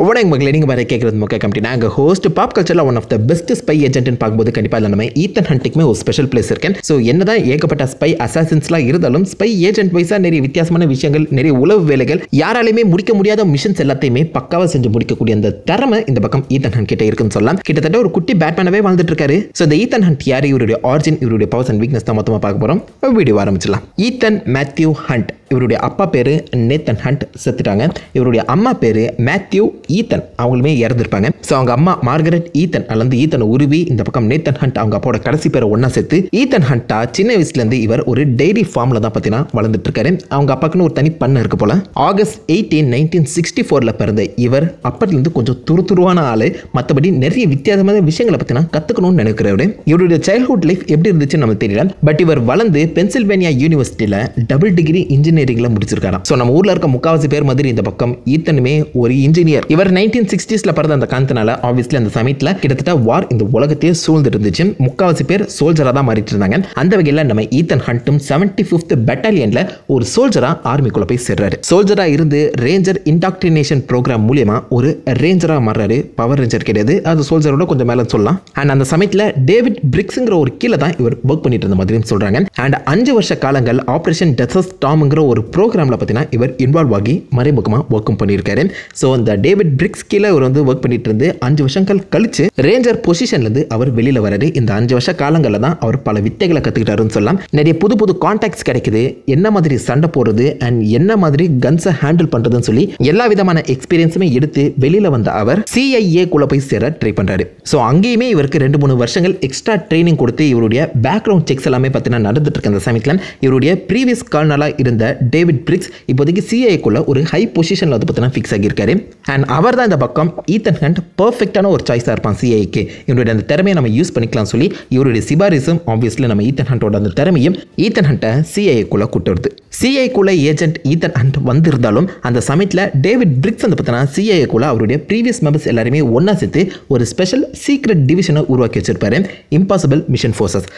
வணக்கம் மக்களே, நீங்கள் வேறு கேட்குறது மொக்க கம்பெனி. நாங்கள் ஹோஸ்ட் பாப் கல்ச்சரில் one of the best spy ஏஜென்ட்னு பார்க்கும்போது கண்டிப்பாக இல்லை நம்ம ஈத்தன் ஹண்ட்டுக்குமே ஒரு ஸ்பெஷல் பிளேஸ் இருக்கேன். ஸோ என்னதான் ஏகப்பட்ட ஸ்பை அசாசின்ஸ்லாம் இருந்தாலும் ஸ்பை ஏஜென்ட் வைஸாக நிறைய வித்தியாசமான விஷயங்கள், நிறைய உளவு வேலைகள், யாராலையுமே முடிக்க முடியாத மிஷன்ஸ் எல்லாத்தையுமே பக்காவாக செஞ்சு முடிக்கக்கூடிய அந்த திறமை இந்த பக்கம் ஈத்தன் ஹண்ட் கிட்ட இருக்குன்னு சொல்லலாம். கிட்டத்தட்ட ஒரு குட்டி பேட்மேனாவே வாழ்ந்துட்டு இருக்காரு. ஸோ இந்த ஈத்தன் ஹண்ட் யார், இவருடைய ஆரிஜின், இவருடைய பவர்ஸ் அண்ட் வீக்னஸ் தான் மொத்தமாக பார்க்க போகிறோம். வீடியோ ஆரம்பிச்சிடலாம். ஈத்தன் மேத்யூ ஹண்ட், இவருடைய அப்பா பேரு நேத்தன் ஹண்ட், செத்துட்டாங்க. இவருடைய அம்மா பேரு மேத்யூ ஈத்தன், அவங்களுமே இறந்துருப்பாங்க. ஸோ அவங்க அம்மா மார்கரெட் ஈத்தன் அல்லது ஈத்தன் உருவி, இந்த பக்கம் நேத்தன் ஹண்ட் அவங்க அப்பாவோட கடைசி பேரை ஒன்னா சேர்த்து ஈத்தன் ஹண்டா சின்ன வயசுலேருந்து இவர் ஒரு டெய்ரி ஃபார்ம்ல தான் பார்த்தீங்கன்னா வளர்ந்துட்டு இருக்காரு. அவங்க அப்பாக்குன்னு ஒரு தனி பண்ண இருக்கு போல. ஆகஸ்ட் 18, 1964 பிறந்த இவர் அப்பத்திலிருந்து கொஞ்சம் துருதுருவான ஆளு. மற்றபடி நிறைய வித்தியாசமான விஷயங்களை பார்த்தீங்கன்னா கற்றுக்கணும்னு நினைக்கிறவரு. இவருடைய சைல்ட்ஹுட் லைஃப் எப்படி இருந்துச்சுன்னு நமக்கு தெரியல. பட் இவர் வளர்ந்து பென்சில்வேனியா யூனிவர்சிட்டியில் டபுள் டிகிரி இன்ஜினியரிங்ல முடிச்சிருக்காராம். ஸோ நம்ம ஊர்ல இருக்க முக்காவாசி பேர் மாதிரி இந்த பக்கம் ஈத்தனுமே ஒரு இன்ஜினியர். இவர் 1960s பிறந்த அந்த காரணத்தினால ஆப்வியஸ்லி அந்த சமயத்தில் கிட்டத்தட்ட வார் இந்த உலகத்தையே சூழ்ந்து இருந்துச்சு. முக்காவாசி பேர் சோல்ஜரா தான் மாறிட்டு இருந்தாங்க. அந்த வகையில் நம்ம ஈத்தன் ஹண்ட்டும் 75th பெட்டாலியன்ல ஒரு சோல்ஜரா ஆர்மிக்குள்ள போய் சேர்றாரு. சோல்ஜரா இருந்து ரேஞ்சர் இன்டாக்ட்ரினேஷன் ப்ரோக்ராம் மூலமா ஒரு ரேஞ்சரா மாறாரு. பவர் ரேஞ்சர் கிடையாது, அது சோல்ஜரோட கொஞ்சம் மேல சொல்லலாம். அண்ட் அந்த சமயத்தில் டேவிட் பிரிக்ஸ்ங்கிற ஒரு கீழே தான் இவர் ஒர்க் பண்ணிட்டு இருந்த மாதிரி சொல்றாங்க. அண்ட் 5 வருஷ காலங்கள் ஆபரேஷன் டெசர்ட் ஸ்டார்ம்ங்கிற ஒரு ப்ரோக்ராம்ல பார்த்தீங்கன்னா இவர் இன்வால்வ் ஆகி மறைமுகமாக ஒர்க்கும் பண்ணியிருக்காரு. ஸோ இந்த டேவிட் பிரிக்ஸ் கீழே இவர் வந்து ஒர்க் பண்ணிட்டு இருந்து 5 வருஷங்கள் கழிச்சு ரேஞ்சர் பொசிஷன்லேருந்து அவர் வெளியில் வராரு. இந்த 5 வருஷ காலங்களில் தான் அவர் பல வித்தைகளை கற்றுக்கிட்டாருன்னு சொல்லலாம். நிறைய புது புது கான்டாக்ட்ஸ் கிடைக்குது, என்ன மாதிரி சண்டை போடுறது அண்ட் என்ன மாதிரி கன்ஸை ஹேண்டில் பண்ணுறதுன்னு சொல்லி எல்லா விதமான எக்ஸ்பீரியன்ஸுமே எடுத்து வெளியில் வந்த அவர் CIA குள்ள போய் சேர ட்ரை பண்ணுறாரு. ஸோ அங்கேயுமே இவருக்கு 2-3 வருஷங்கள் எக்ஸ்ட்ரா ட்ரைனிங் கொடுத்து இவருடைய பேக்ரவுண்ட் செக்ஸ் எல்லாமே பார்த்தீங்கன்னா நடந்துட்டு இருக்க அந்த சமயத்தில் இவருடைய ப்ரீவியஸ் கர்னலாக இருந்த டேவிட் பிரிக்ஸ் இப்போதைக்கு CIA குள்ள ஒரு ஹை பொசிஷனில் வந்து பார்த்தீங்கன்னா ஃபிக்ஸ் ஆகியிருக்காரு. அண்ட் அவர் தான் இந்த பக்கம் ஈத்தன் ஹண்ட் பர்ஃபெக்டான ஒரு சாய்ஸாக இருப்பான் CIAக்கு. இவருடைய அந்த திறமையை நம்ம யூஸ் பண்ணிக்கலாம் சொல்லி இவருடைய சிபாரிசும் ஆப்வியஸ்லி நம்ம ஈத்தன் ஹண்டோட அந்த திறமையும் ஈத்தன் ஹண்ட்டை CIA-க்குள்ள கூட்டு வருது. CIA-க்குள்ள ஏஜென்ட் ஈத்தன் ஹண்ட் வந்திருந்தாலும் அந்த சமயத்தில் டேவிட் பிரிக்ஸ் வந்து பார்த்தீங்கன்னா CIA-க்குள்ள அவருடைய ப்ரீவியஸ் மெம்பர்ஸ் எல்லாருமே ஒன்றா சேர்த்து ஒரு ஸ்பெஷல் சீக்ரெட் டிவிஷனை உருவாக்கி வச்சிருப்பாரு. இம்பாசிபிள் மிஷன் ஃபோர்ஸஸ்,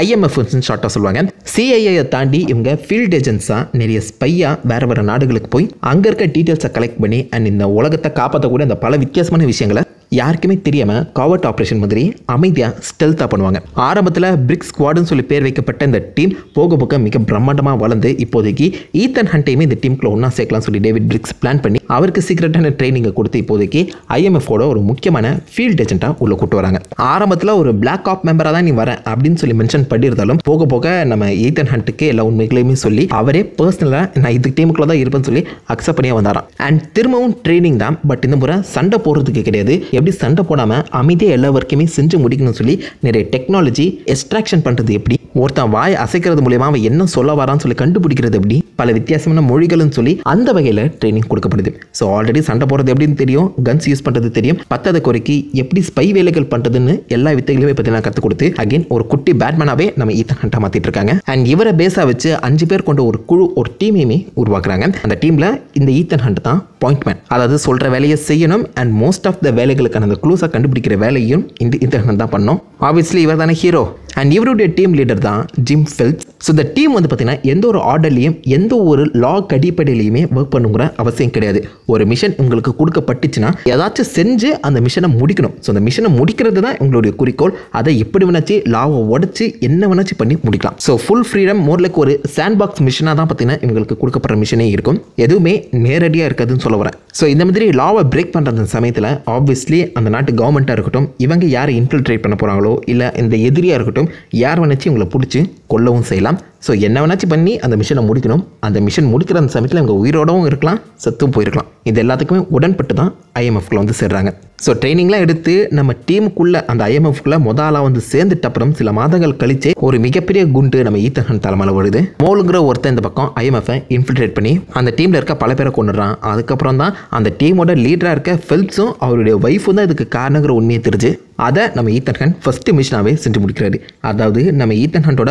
IMF ஷார்ட்டாக சொல்லுவாங்க. CIA தாண்டி இவங்க ஃபீல்ட் ஏஜென்ட்ஸாக நிறைய ஸ்பையாக வேறு வேறு நாடுகளுக்கு போய் அங்கே இருக்க டீட்டெயில்ஸை கலெக்ட் பண்ணி அண்ட் இந்த உலகத்தை காப்பாற்றக்கூடிய அந்த பல வித்தியாசமான விஷயங்களை யாருக்குமே தெரியாமல் காவர்ட் ஆப்ரேஷன் மாதிரி அமைதியாக ஸ்டெல்த்தாக பண்ணுவாங்க. ஆரம்பத்தில் பிரிக்ஸ் ஸ்குவாடுன்னு சொல்லி பேர் வைக்கப்பட்ட இந்த டீம் போக போக மிக பிரம்மாண்டமாக வளர்ந்து இப்போதைக்கு ஈத்தன் ஹண்ட்டையுமே இந்த டீமுக்குள்ள ஒன்றா சேர்க்கலாம் சொல்லி டேவிட் பிரிக்ஸ் பிளான் பண்ணி அவருக்கு சீக்ரெட்டான ட்ரைனிங்கை கொடுத்து இப்போதைக்கு IMF-ஓட ஒரு முக்கியமான ஃபீல்ட் ஏஜென்ட்டாக உள்ள கூட்டு வராங்க. ஆரம்பத்தில் ஒரு பிளாக் ஆப் மெம்பராக தான் நீ வரேன் அப்படின்னு சொல்லி மென்ஷன் பண்ணியிருந்தாலும் போக போக நம்ம ஈத்தன் ஹண்ட்டுக்கு எல்லா உண்மைகளையுமே சொல்லி அவரே பர்சனலாக நான் இது டீமுக்குள்ள தான் இருப்பேன்னு சொல்லி அக்செப்ட் பண்ணியே வந்தாராம். அண்ட் திரும்பவும் ட்ரைனிங் தான், பட் இந்த முறை சண்டை போடுறதுக்கு கிடையாது. எப்படி சண்டை போடாமல் அமைதியாக எல்லா ஒர்க்குமே செஞ்சு முடிக்கணும்னு சொல்லி நிறைய டெக்னாலஜி எக்ஸ்ட்ராக்ஷன் பண்ணுறது எப்படி, ஒருத்தன் வாய் அசைக்கிறது மூலமா அவன் என்ன சொல்ல வரான்னு சொல்லி கண்டுபிடிக்கிறது எப்படி, பல வித்தியாசமான மொழிகள்னு சொல்லி அந்த வகையில் ட்ரைனிங் கொடுக்கப்படுது. ஸோ ஆல்ரெடி சண்டை போடுறது எப்படின்னு தெரியும், கன்ஸ் யூஸ் பண்ணுறது தெரியும், பத்தாத குறைக்கு எப்படி ஸ்பை வேலைகள் பண்ணுறதுன்னு எல்லா வித்தைகளையுமே பற்றி கற்றுக் கொடுத்து அகைன் ஒரு குட்டி பேட்மேனாகவே நம்ம ஈத்தன் ஹண்டா மாற்றிட்டு இருக்காங்க. அண்ட் இவரை பேஸாக வச்சு 5 பேர் கொண்ட ஒரு குழு, ஒரு டீமையுமே உருவாக்குறாங்க. அந்த டீமில் இந்த ஈத்தன் ஹண்ட் தான் பாயிண்ட்மேன், அதாவது சொல்கிற வேலையை செய்யணும் அண்ட் மோஸ்ட் ஆஃப் த வேலைகளுக்கான அந்த க்ளூஸாக கண்டுபிடிக்கிற வேலையும் இந்த ஈத்தன் ஹண்ட் தான் பண்ணோம். ஆப்வியஸ்லி இவர் தானே ஹீரோ. அண்ட் இவருடைய டீம் லீடர் தான் ஜிம் ஃபெல்ப்ஸ். ஸோ இந்த டீம் வந்து பார்த்தீங்கன்னா எந்த ஒரு ஆர்டர்லையும் எந்த ஒரு லாக் அடிப்படையிலையுமே ஒர்க் பண்ணுங்கிற அவசியம் கிடையாது. ஒரு மிஷன் உங்களுக்கு கொடுக்கப்பட்டுச்சுன்னா ஏதாச்சும் செஞ்சு அந்த மிஷனை முடிக்கணும். ஸோ அந்த மிஷனை முடிக்கிறது தான் உங்களுடைய குறிக்கோள். அதை எப்படி வேணாச்சு லாவை உடச்சி என்ன வேணாச்சு பண்ணி முடிக்கலாம். ஸோ ஃபுல் ஃப்ரீடம், மோர் லைக் ஒரு சாண்ட் பாக்ஸ் மிஷனாக தான் பார்த்தீங்கன்னா இவங்களுக்கு கொடுக்கப்படுற மிஷனே இருக்கும். எதுவுமே நேரடியாக இருக்காதுன்னு சொல்ல வரேன். ஸோ இந்த மாதிரி லாவை பிரேக் பண்ணுற அந்த சமயத்தில் ஆப்வியஸ்லி அந்த நாட்டு கவர்மெண்ட்டாக இருக்கட்டும், இவங்க யாரை இன்ஃபில்ட்ரேட் பண்ண போகிறாங்களோ இல்லை இந்த எதிரியாக இருக்கட்டும், யார் வேணாச்சும் இவங்களை பிடிச்சி கொல்லவும் செய்யலாம். ஸோ என்ன வேணாச்சும் பண்ணி அந்த மிஷனை முடிக்கணும். அந்த மிஷன் முடிக்கிற அந்த சமயத்தில் இவங்க உயிரோடவும் இருக்கலாம், சத்தும் போயிருக்கலாம். இது எல்லாத்துக்குமே உடன்பட்டு தான் IMF-குள்ள வந்து சேர்றாங்க. ஸோ ட்ரைனிங்லாம் எடுத்து நம்ம டீமுக்குள்ளே அந்த IMF-குள்ள முதலாக வந்து சேர்ந்துட்ட அப்புறம் சில மாதங்கள் கழிச்சு ஒரு மிகப்பெரிய குண்டு நம்ம ஈத்தன் ஹண்ட் தலைமையில் வருது. மோலுங்கிற ஒருத்தன் இந்த பக்கம் IMF-ஐ இன்ஃபில்ட்ரேட் பண்ணி அந்த டீமில் இருக்க பல பேரை கொண்டுறான். அதுக்கப்புறம் தான் அந்த டீமோட லீடராக இருக்க ஃபெல்ப்ஸும் அவருடைய ஒய்ஃபும் தான் இதுக்கு காரணங்கிற உண்மையை தெரிஞ்சு அதை நம்ம ஈத்தன் ஹண்ட் ஃபர்ஸ்ட் மிஷனாகவே செஞ்சு முடிக்கிறாரு. அதாவது நம்ம ஈத்தன் ஹண்டோட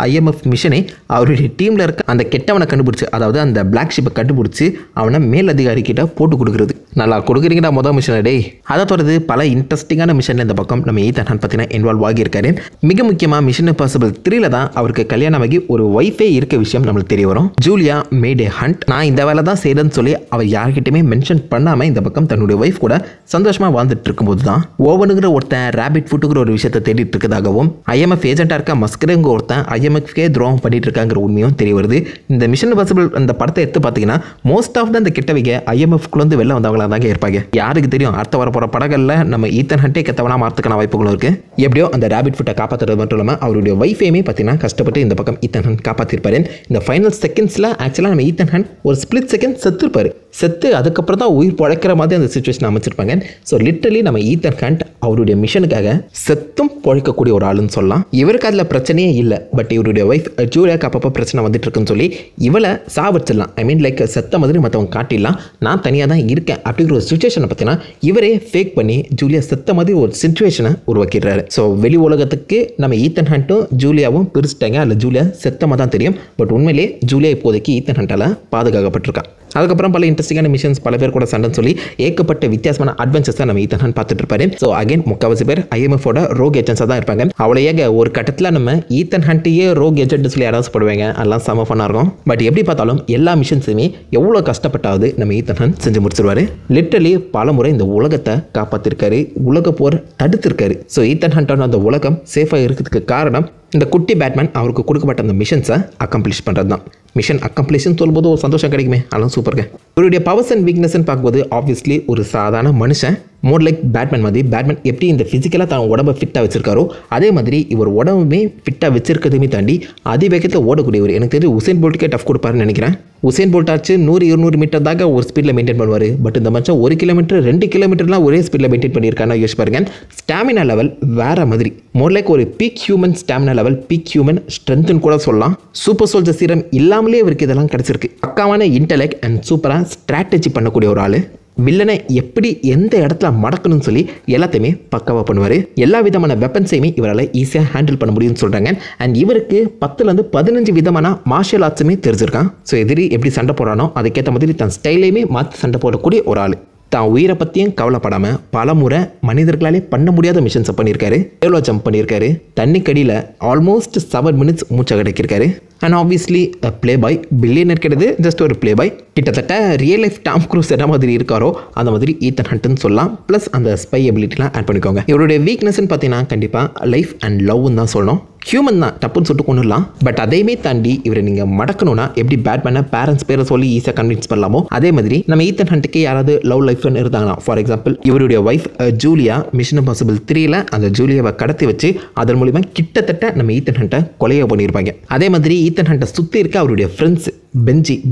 IMF மிஷனை உடனே அவருடைய டீமில் இருக்க அந்த கெட்டவனை கண்டுபிடிச்சி, அதாவது அந்த பிளாக் ஷிப்பை கண்டுபிடிச்சி அவனை மேல் அதிகாரி கிட்ட போட்டு கொடுக்குறது. நல்லா கொடுக்குறீங்கடா மொதல் மிஷன் டே. அதை தொடர்ந்து பல இன்ட்ரெஸ்டிங்கான மிஷனில் இந்த பக்கம் நம்ம ஈத்தன் ஹண்ட் பார்த்தீங்கன்னா இன்வால்வ் ஆகியிருக்காரு. மிக முக்கியமாக மிஷன் இம்பாசிபிள் 3ல தான் அவருக்கு கல்யாணம் ஆகி ஒரு ஒய்ஃபே இருக்க விஷயம் நம்மளுக்கு தெரிய வரும். ஜூலியா மேட் ஏ ஹண்ட், நான் இந்த வேலை தான் செய்யறேன்னு சொல்லி அவர் யார்கிட்டயுமே மென்ஷன் பண்ணாமல் இந்த பக்கம் தன்னுடைய ஒய்ஃப் கூட சந்தோஷமாக வாழ்ந்துட்டு இருக்கும்போது தான் ஓவனுங்கிற ஒருத்தன் ரேபிட் ஃபுட்டுங்கிற ஒரு விஷயத்தை தேடிட்டு இருக்கதாகவும் IMF ஏஜென்ட்டாக இருக்க மஸ்கரேங்க ஒருத்தன் IMFக்கே துரோகம் பண்ணிட்டு இருக்காங்கிற உண்மையும் தெரிய வருது. இந்த மிஷன் இம்பாசிபிள் அந்த படத்தை எடுத்து பார்த்தீங்கன்னா மோஸ்ட் ஆஃப் அந்த கிட்டவைங்க IMFக்குள்ளேருந்து வெளில வந்தவங்களா தாங்க இருப்பாங்க. யாருக்கு தெரியும், அடுத்த வர போகிற படங்களில் நம்ம ஈத்தன் ஹண்டே கெத்தவனா மாறத்துக்கான வாய்ப்புகளும் இருக்கு. எப்படியோ அந்த ரேபிட் ஃபுட்டை காப்பாற்றுறது மட்டும் இல்லாமல் அவருடைய ஒய்ஃபையுமே பார்த்தீங்கன்னா கஷ்டப்பட்டு இந்த பக்கம் ஈத்தன் ஹண்ட் காப்பாற்றிருப்பாரு. இந்த ஃபைனல் செகண்ட்ஸில் ஆக்சுவலாக நம்ம ஈத்தன் ஹண்ட் ஒரு ஸ்பிளிட் செகண்ட் செத்துருப்பாரு. செத்து அதுக்கப்புறம் தான் உயிர் பழைக்கிற மாதிரி அந்த சிச்சுவேஷன் அமைச்சிருப்பாங்க. ஸோ லிட்டரலி நம்ம ஈத்தன் ஹண்ட் அவருடைய மிஷனுக்காக செத்தும் பழைக்கக்கூடிய ஒரு ஆளுன்னு சொல்லலாம். இவருக்கு அதில் பிரச்சனையே இல்லை. பட் இவருடைய ஒய்ஃப் ஜூலியாக்கு அப்பப்போ பிரச்சனை வந்துட்டு இருக்குன்னு சொல்லி இவளை சாவச்சிடலாம், ஐ மீன் லைக் செத்த மாதிரி மற்றவங்க காட்டிடலாம், நான் தனியாக தான் இருக்கேன் அப்படிங்கிற ஒரு சுச்சுவேஷனை பார்த்தீங்கன்னா இவரே ஃபேக் பண்ணி ஜூலியா செத்த மாதிரி ஒரு சிச்சுவேஷனை உருவாக்கிடுறாரு. ஸோ வெளி உலகத்துக்கு நம்ம ஈத்தன் ஹண்ட்டும் ஜூலியாவும் பிரிச்சுட்டாங்க. அதில் ஜூலியா செத்தமாக தான் தெரியும். பட் உண்மையிலேயே ஜூலியா இப்போதைக்கு ஈத்தன் ஹண்டால் பாதுகாக்கப்பட்டிருக்கா. அதுக்கப்புறம் பல இன்ட்ரெஸ்டிங்கான மிஷன்ஸ், பல பேர் கூட சண்டைன்னு சொல்லி ஏகப்பட்ட வித்தியாசமான அட்வென்ச்சர்ஸ் தான் நம்ம ஈத்தன் ஹண்ட் பார்த்துட்டு இருப்பாரு. ஸோ அகைன் முக்கால்வாசி பேர் IMFோட ரோக் ஏஜென்ட்ஸாக தான் இருப்பாங்க. அவ்வளோ ஒரு கட்டத்தில் நம்ம ஈத்தன் ஹண்ட்டையே ரோக் ஏஜென்ட் சொல்லி யாராவது போடுவாங்க, அதெல்லாம் செம ஃபன்னாக இருக்கும். பட் எப்படி பார்த்தாலும் எல்லா மிஷன்ஸுமே எவ்வளோ கஷ்டப்பட்டாவது நம்ம ஈத்தன் ஹண்ட் செஞ்சு முடிச்சிருவாரு. லிட்டரலி பல முறை இந்த உலகத்தை காப்பாற்றிருக்காரு, உலக போர் தடுத்திருக்காரு. ஸோ ஈத்தன் ஹண்டோட அந்த உலகம் சேஃபாக இருக்கிறதுக்கு காரணம் இந்த குட்டி பேட்மேன் அவருக்கு கொடுக்கப்பட்ட அந்த மிஷன்ஸை அக்கம்ப்ளிஷ் பண்ணுறது தான். மிஷன் அக்கம்ப்ளிஷ்னு சொல்லும்போது ஒரு சந்தோஷம் கிடைக்குமே, அதெல்லாம் சூப்பருங்க. இவருடைய பவர்ஸ் அண்ட் வீக்னஸ்ன்னு பார்க்கும்போது ஆப்வியஸ்லி ஒரு சாதாரண மனுஷன், மோர் லைக் பேட்மேன் மாதிரி. பேட்மேன் எப்படி இந்த ஃபிசிக்கலாக தான் உடம்பை ஃபிட்டாக வச்சிருக்காரோ அதே மாதிரி இவர் உடம்புமே ஃபிட்டாக வச்சிருக்கிறதுமே தாண்டி அதிவேகத்தில் ஓடக்கூடியவர். எனக்கு தெரிஞ்சு உசேன் போல்ட்டுக்கே டஃப் கொடுப்பாருன்னு நினைக்கிறேன். உசேன் போல்ட் ஆச்சு 100-200 மீட்டர் தாங்க ஒரு ஸ்பீடில் மெயின்டைன் பண்ணுவார். பட் இந்த மனுஷன் 1 கிலோமீட்டர் 2 கிலோமீட்டர்லாம் ஒரே ஸ்பீடில் மெயின்டைன் பண்ணியிருக்காருன்னா யோசிச்சு பாருங்க. ஸ்டாமினா லெவல் வேற மாதிரி, மோர் லைக் ஒரு peak human stamina level, peak human ஸ்ட்ரென்த்னு கூட சொல்லலாம். சூப்பர் சோல்ஜர் சீரம் இல்லாமலே இவருக்கு இதெல்லாம் கிடைச்சிருக்கு. பக்காவான இன்டெலெக்ட் அண்ட் சூப்பராக ஸ்ட்ராட்டஜி பண்ணக்கூடிய ஒரு ஆள். வில்லனை எப்படி எந்த இடத்துல மடக்கணும்னு சொல்லி எல்லாத்தையுமே பக்காவாக பண்ணுவார். எல்லா விதமான வெப்பன்ஸையுமே இவரால் ஈஸியாக ஹேண்டில் பண்ண முடியும்னு சொல்கிறாங்க. அண்ட் இவருக்கு 10லேருந்து 15 விதமான மார்ஷியல் ஆர்ட்ஸுமே தெரிஞ்சிருக்கான். ஸோ எதிரி எப்படி சண்டை போடுறானோ அதுக்கேற்ற மாதிரி தன் ஸ்டைலையுமே மாற்றி சண்டை போடக்கூடிய ஒரு ஆள். தான் உயிரை பற்றியும் கவலைப்படாமல் பல முறை மனிதர்களாலே பண்ண முடியாத மிஷன்ஸை பண்ணியிருக்காரு. எவ்வளோ ஜம்ப் பண்ணியிருக்காரு, தண்ணிக்கடியில் ஆல்மோஸ்ட் 7 minutes மூச்சை கிடைக்கிருக்காரு. And obviously playboy, billionaire கிடையாது, ஜஸ்ட் ஒரு ப்ளே பாய். கிட்டத்தட்ட ரியல் லைஃப் டாம் க்ரூஸ் என்ன மாதிரி இருக்காரோ அந்த மாதிரி ஈத்தன் ஹண்ட்னு சொல்லலாம். ப்ளஸ் அந்த ஸ்பை எபிலிட்டிலாம் ஆட் பண்ணிக்கோங்க. இவருடைய வீக்னஸ்ன்னு பார்த்தீங்கன்னா கண்டிப்பாக லைஃப் அண்ட் லவ்னு தான் சொல்லணும். ஹியூமன் தான், டப்புன்னு சொல்லிட்டு கொண்டுடலாம். பட் அதையுமே தாண்டி இவரை நீங்கள் மடக்கணும்னா எப்படி பேட்மேனை பேரண்ட்ஸ் பேரை சொல்லி ஈஸியாக கன்வின்ஸ் பண்ணலாமோ அதே மாதிரி நம்ம ஈத்தன் ஹண்ட்டுக்கு யாராவது லவ் லைஃப்னு இருந்தாங்கன்னா, ஃபார் எக்ஸாம்பிள் இவருடைய ஒய்ஃப் ஜூலியா மிஷன் இம்பாசிபிள் 3ல அந்த ஜூலியாவை கடத்தி வச்சு அதன் மூலிமா கிட்டத்தட்ட நம்ம ஈத்தன் ஹண்ட்டை கொலையை பண்ணியிருப்பாங்க. அதே மாதிரி ஈத்தன் ஹண்ட்டை சுற்றி இருக்க அவருடைய ஃப்ரெண்ட்ஸ்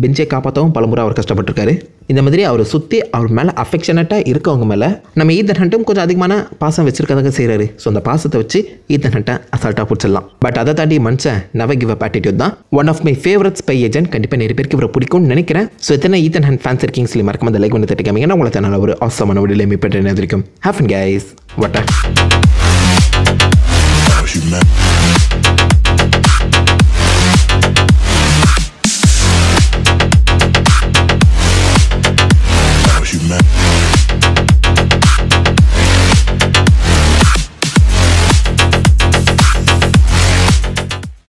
பெஞ்சை காப்பாற்றவும் பலமுறை அவர் கஷ்டப்பட்டிருக்காரு. இந்த மாதிரி அவரை சுற்றி அவர் மேலே அஃபெக்ஷனட்டாக இருக்கவங்க மேலே நம்ம ஈத்தன் ஹண்ட்டும் கொஞ்சம் அதிகமான பாசம் வச்சிருக்கதாக செய்கிறாரு. ஸோ அந்த பாசத்தை வச்சு ஈத்தன் ஹண்ட்டை அசால்ட்டாக பிடிச்சிடலாம். பட் அதை தாண்டி மனுஷன் நெவர் கிவ் அப் ஆட்டிடியூட் தான். One of my favourite spy agent. கண்டிப்பாக நிறைய பேருக்கு இவரை பிடிக்கும்னு நினைக்கிறேன். ஸோ எத்தனை ஈத்தன் ஹண்ட் ஃபேன்ஸ் இருக்கீங்க சொல்லி மறக்காம அந்த லைக் பண்ணி தட்டி காமிங்கன்னா உங்களை சேனல் ஒரு ஆசமான வீடியோவில் மீட் பண்ணுறேன். Have fun guys. வாட்